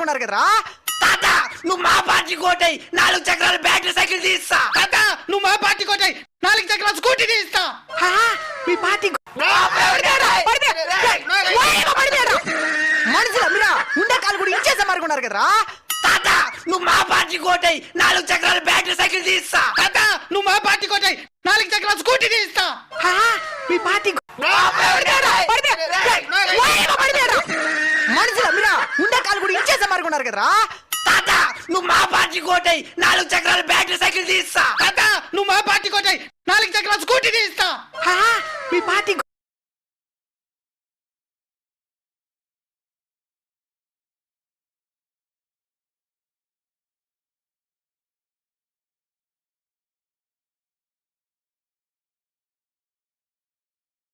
మార్కున్నారు కదరా. తాత నువ్వు మా పార్టీ కోటై 4 చక్రాల బ్యాటరీ సైకిల్ తీస్తా. తాత నువ్వు మా పార్టీ కోటై 4 చక్రాల స్కూటీ తీస్తా. మీ పార్టీ మనుషుల మీరా ఉండే కాలు కూడా ఇచ్చేసే మార్కున్నారు కదరా. తాత నువ్వు మా పార్టీ కోటై 4 చక్రాల బ్యాటరీ సైకిల్ తీస్తా. తాత నువ్వు మా పార్టీ కోటై 4 చక్రాల స్కూటీ తీస్తా. మీ పార్టీ మనుషుల మీరా ఉండే కాలు కూడా ఇచ్చేసే మార్కున్నారు కదరా. తాత నువ్వు మా పార్టీ కోటై 4 చక్రాల బ్యాటరీ సైకిల్ తీస్తా. తాత నువ్వు మా పార్టీ కోటై 4 చక్రాల స్కూటీ తీస్తా. మీ పార్టీ